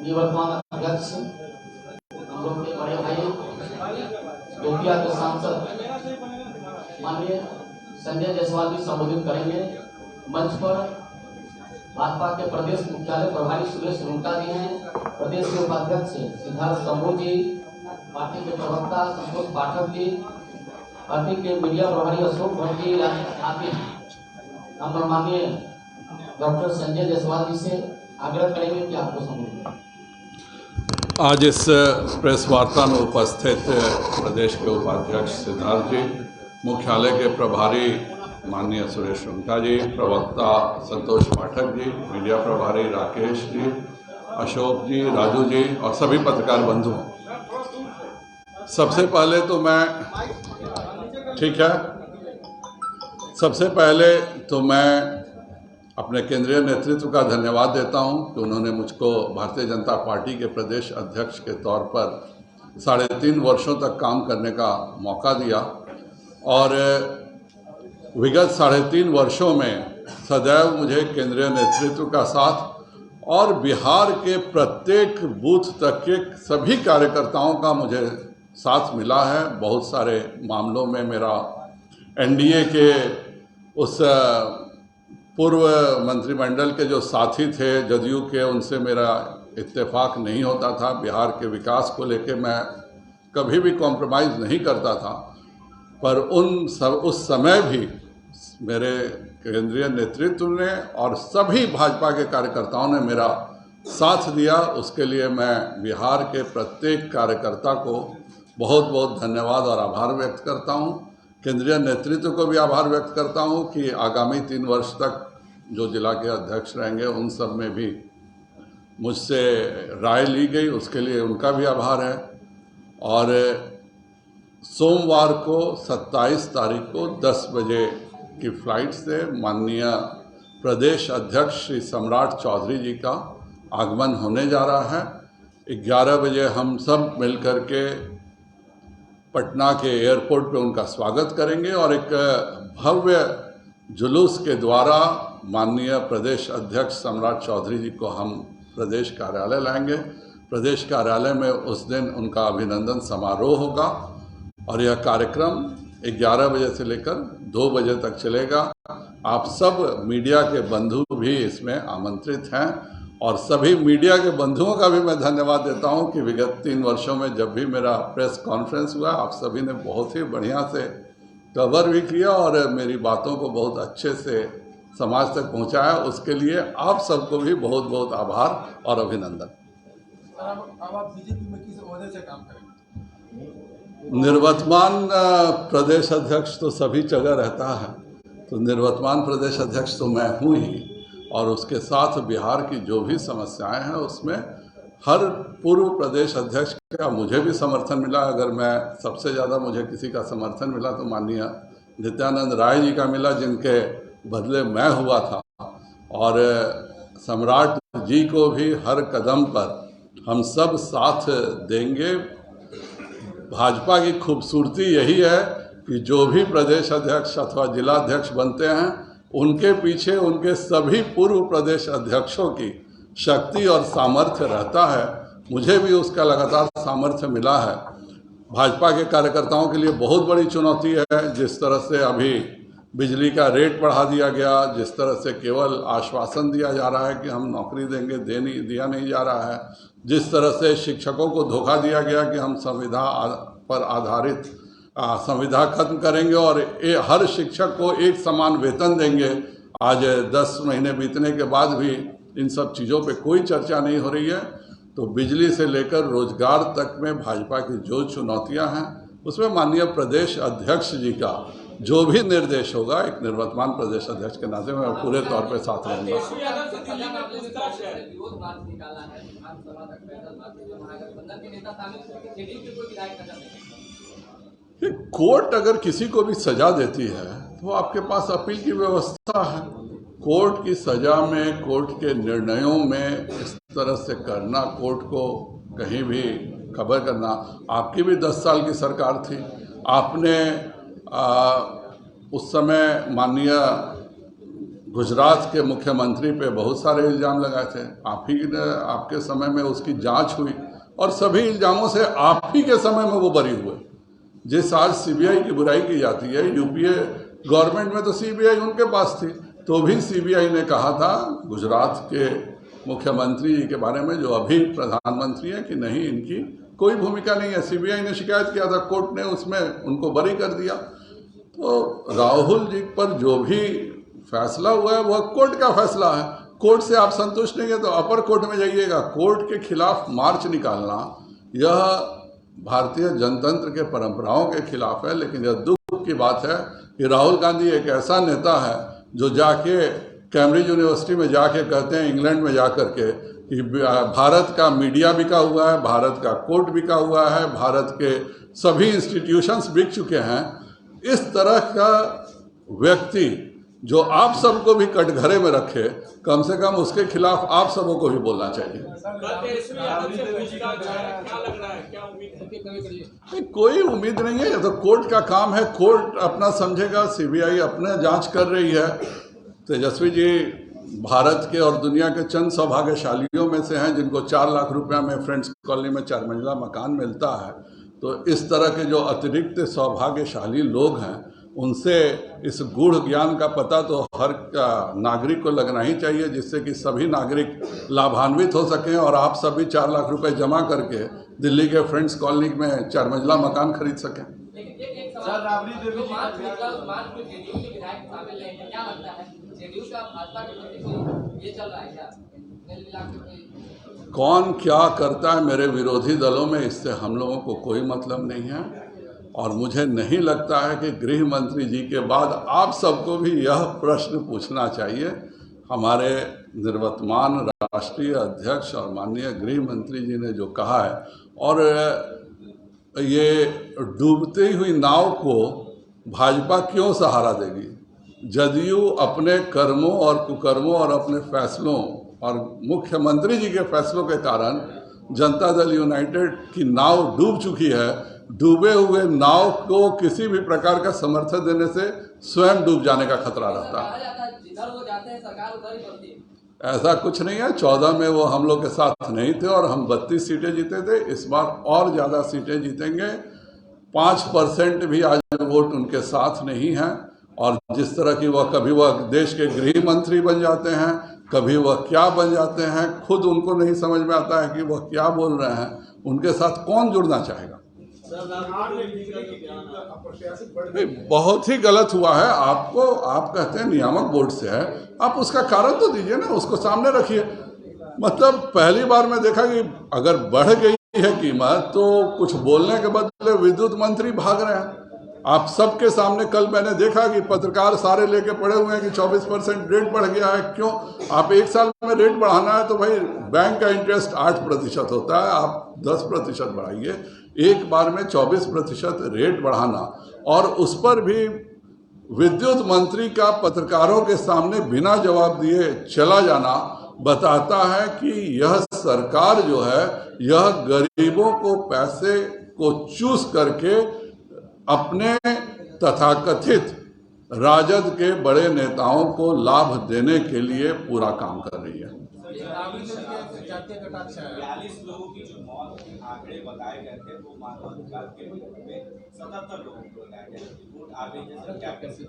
निवर्तमान अध्यक्ष, हम लोग के बड़े भाई बेतिया के सांसद माननीय संजय जायसवाल जी संबोधित करेंगे। मंच पर भाजपा के प्रदेश मुख्यालय प्रभारी सुरेश रुंगटा जी हैं, प्रदेश के उपाध्यक्ष सिद्धार्थ शंभू जी, पार्टी के प्रवक्ता संतोष पाठक जी, पार्टी के मीडिया प्रभारी अशोक भट्ट जी आदि हम माननीय डॉक्टर संजय जायसवाल जी से आग्रह करेंगे कि आपको संबोधित। आज इस प्रेस वार्ता में उपस्थित प्रदेश के उपाध्यक्ष सिद्धार्थ जी, मुख्यालय के प्रभारी माननीय सुरेश रुंगटा जी, प्रवक्ता संतोष पाठक जी, मीडिया प्रभारी राकेश जी, अशोक जी, राजू जी और सभी पत्रकार बंधु, सबसे पहले तो मैं अपने केंद्रीय नेतृत्व का धन्यवाद देता हूं कि उन्होंने मुझको भारतीय जनता पार्टी के प्रदेश अध्यक्ष के तौर पर 3.5 वर्षों तक काम करने का मौका दिया और विगत 3.5 वर्षों में सदैव मुझे केंद्रीय नेतृत्व का साथ और बिहार के प्रत्येक बूथ तक के सभी कार्यकर्ताओं का मुझे साथ मिला है। बहुत सारे मामलों में मेरा एनडीए के उस पूर्व मंत्रिमंडल के जो साथी थे जदयू के, उनसे मेरा इत्तेफाक नहीं होता था। बिहार के विकास को लेकर मैं कभी भी कॉम्प्रोमाइज़ नहीं करता था, पर उस समय भी मेरे केंद्रीय नेतृत्व ने और सभी भाजपा के कार्यकर्ताओं ने मेरा साथ दिया। उसके लिए मैं बिहार के प्रत्येक कार्यकर्ता को बहुत बहुत धन्यवाद और आभार व्यक्त करता हूं। केंद्रीय नेतृत्व को भी आभार व्यक्त करता हूं कि आगामी 3 वर्ष तक जो जिला के अध्यक्ष रहेंगे उन सब में भी मुझसे राय ली गई, उसके लिए उनका भी आभार है। और सोमवार को 27 तारीख को 10 बजे की फ्लाइट से माननीय प्रदेश अध्यक्ष श्री सम्राट चौधरी जी का आगमन होने जा रहा है। 11 बजे हम सब मिलकर के पटना के एयरपोर्ट पे उनका स्वागत करेंगे और एक भव्य जुलूस के द्वारा माननीय प्रदेश अध्यक्ष सम्राट चौधरी जी को हम प्रदेश कार्यालय लाएंगे। प्रदेश कार्यालय में उस दिन उनका अभिनंदन समारोह होगा और यह कार्यक्रम 11 बजे से लेकर 2 बजे तक चलेगा। आप सब मीडिया के बंधु भी इसमें आमंत्रित हैं और सभी मीडिया के बंधुओं का भी मैं धन्यवाद देता हूं कि विगत 3 वर्षों में जब भी मेरा प्रेस कॉन्फ्रेंस हुआ, आप सभी ने बहुत ही बढ़िया से कवर भी किया और मेरी बातों को बहुत अच्छे से समाज तक पहुंचाया। उसके लिए आप सबको भी बहुत बहुत आभार और अभिनंदन। अब आप बीजेपी में किस ओहदे से काम करेंगे? निर्वर्तमान प्रदेश अध्यक्ष तो सभी जगह रहता है, तो निर्वर्तमान प्रदेश अध्यक्ष तो मैं हूँ ही, और उसके साथ बिहार की जो भी समस्याएं हैं उसमें हर पूर्व प्रदेश अध्यक्ष का मुझे भी समर्थन मिला। अगर मैं सबसे ज़्यादा मुझे किसी का समर्थन मिला तो माननीय नित्यानंद राय जी का मिला, जिनके बदले मैं हुआ था। और सम्राट जी को भी हर कदम पर हम सब साथ देंगे। भाजपा की खूबसूरती यही है कि जो भी प्रदेश अध्यक्ष अथवा जिला अध्यक्ष बनते हैं उनके पीछे उनके सभी पूर्व प्रदेश अध्यक्षों की शक्ति और सामर्थ्य रहता है। मुझे भी उसका लगातार सामर्थ्य मिला है। भाजपा के कार्यकर्ताओं के लिए बहुत बड़ी चुनौती है। जिस तरह से अभी बिजली का रेट बढ़ा दिया गया, जिस तरह से केवल आश्वासन दिया जा रहा है कि हम नौकरी देंगे, दिया नहीं जा रहा है, जिस तरह से शिक्षकों को धोखा दिया गया कि हम संविधान पर आधारित संविधा खत्म करेंगे और हर शिक्षक को एक समान वेतन देंगे। आज 10 महीने बीतने के बाद भी इन सब चीज़ों पे कोई चर्चा नहीं हो रही है। तो बिजली से लेकर रोजगार तक में भाजपा की जो चुनौतियां हैं उसमें माननीय प्रदेश अध्यक्ष जी का जो भी निर्देश होगा, एक निर्वर्तमान प्रदेश अध्यक्ष के नाते में पूरे तौर पे साथ रहूँगा। कोर्ट अगर किसी को भी सजा देती है तो आपके पास अपील की व्यवस्था है। कोर्ट की सजा में, कोर्ट के निर्णयों में इस तरह से करना, कोर्ट को कहीं भी खबर करना, आपकी भी 10 साल की सरकार थी। आपने उस समय माननीय गुजरात के मुख्यमंत्री पे बहुत सारे इल्ज़ाम लगाए थे। आप ही ने, आपके समय में उसकी जांच हुई और सभी इल्ज़ामों से आप ही के समय में वो बरी हुए। जिस आज सीबीआई की बुराई की जाती है, यूपीए गवर्नमेंट में तो सीबीआई उनके पास थी, तो भी सीबीआई ने कहा था गुजरात के मुख्यमंत्री जी के बारे में, जो अभी प्रधानमंत्री हैं, कि नहीं, इनकी कोई भूमिका नहीं है। सीबीआई ने शिकायत किया था, कोर्ट ने उसमें उनको बरी कर दिया। तो राहुल जी पर जो भी फैसला हुआ है वह कोर्ट का फैसला है। कोर्ट से आप संतुष्ट नहीं है तो अपर कोर्ट में जाइएगा। कोर्ट के खिलाफ मार्च निकालना यह भारतीय जनतंत्र के परंपराओं के खिलाफ है। लेकिन यह दुख की बात है कि राहुल गांधी एक ऐसा नेता है जो जाके कैम्ब्रिज यूनिवर्सिटी में जाके कहते हैं, इंग्लैंड में जाकर के, कि भारत का मीडिया बिका हुआ है, भारत का कोर्ट बिका हुआ है, भारत के सभी इंस्टीट्यूशंस बिक चुके हैं। इस तरह का व्यक्ति जो आप सबको भी कटघरे में रखे, कम से कम उसके खिलाफ आप सबों को भी बोलना चाहिए। नहीं, कोई उम्मीद नहीं है, ये तो कोर्ट का काम है, कोर्ट अपना समझेगा। सीबीआई अपने जांच कर रही है। तेजस्वी जी भारत के और दुनिया के चंद सौभाग्यशालियों में से हैं जिनको 4 लाख रुपया में फ्रेंड्स कॉलोनी में 4 मंजिला मकान मिलता है। तो इस तरह के जो अतिरिक्त सौभाग्यशाली लोग हैं, उनसे इस गूढ़ ज्ञान का पता तो हर नागरिक को लगना ही चाहिए, जिससे कि सभी नागरिक लाभान्वित हो सकें और आप सभी 4 लाख रुपए जमा करके दिल्ली के फ्रेंड्स कॉलोनी में 4 मंजिला मकान खरीद सकें। कौन क्या करता है मेरे विरोधी दलों में, इससे हम लोगों को कोई मतलब नहीं है। और मुझे नहीं लगता है कि गृह मंत्री जी के बाद आप सबको भी यह प्रश्न पूछना चाहिए। हमारे निर्वर्तमान राष्ट्रीय अध्यक्ष और माननीय गृह मंत्री जी ने जो कहा है, और ये डूबती हुई नाव को भाजपा क्यों सहारा देगी? जदयू अपने कर्मों और कुकर्मों और अपने फैसलों और मुख्यमंत्री जी के फैसलों के कारण जनता दल यूनाइटेड की नाव डूब चुकी है। डूबे हुए नाव को किसी भी प्रकार का समर्थन देने से स्वयं डूब जाने का खतरा रहता है। ऐसा कुछ नहीं है। 14 में वो हम लोग के साथ नहीं थे और हम 32 सीटें जीते थे। इस बार और ज़्यादा सीटें जीतेंगे। 5% भी आज वोट उनके साथ नहीं है। और जिस तरह की वह कभी वह देश के गृह मंत्री बन जाते हैं, कभी वह क्या बन जाते हैं, खुद उनको नहीं समझ में आता है कि वह क्या बोल रहे हैं। उनके साथ कौन जुड़ना चाहेगा? बहुत ही गलत हुआ है। आपको, आप कहते हैं नियामक बोर्ड से है, आप उसका कारण तो दीजिए ना, उसको सामने रखिए। मतलब पहली बार मैं देखा कि अगर बढ़ गई है कीमत तो कुछ बोलने के बदले विद्युत मंत्री भाग रहे हैं। आप सबके सामने कल मैंने देखा कि पत्रकार सारे लेके पड़े हुए हैं कि 24% रेट बढ़ गया है। क्यों? आप 1 साल में रेट बढ़ाना है तो भाई बैंक का इंटरेस्ट 8% होता है, आप 10% बढ़ाइए। एक बार में 24% रेट बढ़ाना और उस पर भी विद्युत मंत्री का पत्रकारों के सामने बिना जवाब दिए चला जाना बताता है कि यह सरकार जो है, यह गरीबों को पैसे को चूस करके अपने तथाकथित राजद के बड़े नेताओं को लाभ देने के लिए पूरा काम कर रही है। 42 लोगों की जो मौत के आंकड़े बताए गए थे वो मानवाधिकार के रूप में 77 लोगों को बताया गया। वोट आगे जैसे क्या कैसे?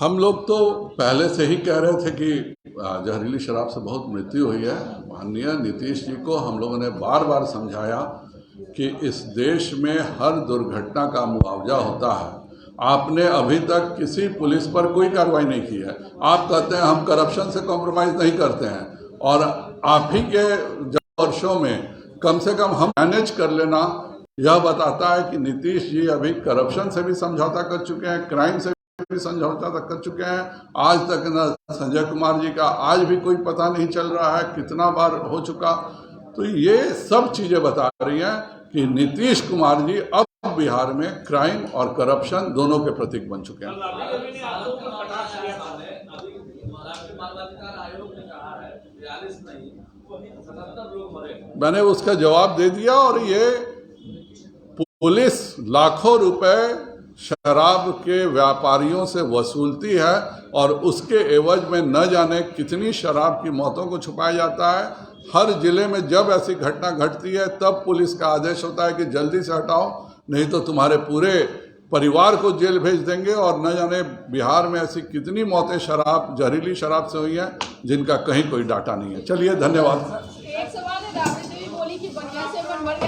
हम लोग तो पहले से ही कह रहे थे कि जहरीली शराब से बहुत मृत्यु हुई है। माननीय नीतीश जी को हम लोगों ने बार बार समझाया कि इस देश में हर दुर्घटना का मुआवजा होता है। आपने अभी तक किसी पुलिस पर कोई कार्रवाई नहीं की है। आप कहते हैं हम करप्शन से कॉम्प्रोमाइज़ नहीं करते हैं, और आप ही के वर्षों में कम से कम हम मैनेज कर लेना यह बताता है कि नीतीश जी अभी करप्शन से भी समझौता कर चुके हैं, क्राइम से भी समझौता तक कर चुके हैं। आज तक न संजय कुमार जी का आज भी कोई पता नहीं चल रहा है कितना बार हो चुका। तो ये सब चीज़ें बता रही हैं कि नीतीश कुमार जी अब बिहार में क्राइम और करप्शन दोनों के प्रतीक बन चुके हैं। मैंने उसका जवाब दे दिया। और ये पुलिस लाखों रुपए शराब के व्यापारियों से वसूलती है और उसके एवज में न जाने कितनी शराब की मौतों को छुपाया जाता है। हर जिले में जब ऐसी घटना घटती है तब पुलिस का आदेश होता है कि जल्दी से हटाओ, नहीं तो तुम्हारे पूरे परिवार को जेल भेज देंगे। और न जाने बिहार में ऐसी कितनी मौतें जहरीली शराब से हुई हैं जिनका कहीं कोई डाटा नहीं है। चलिए, धन्यवाद। एक सवाल है, राबड़ी देवी बोली कि बढ़िया से मन मर गया।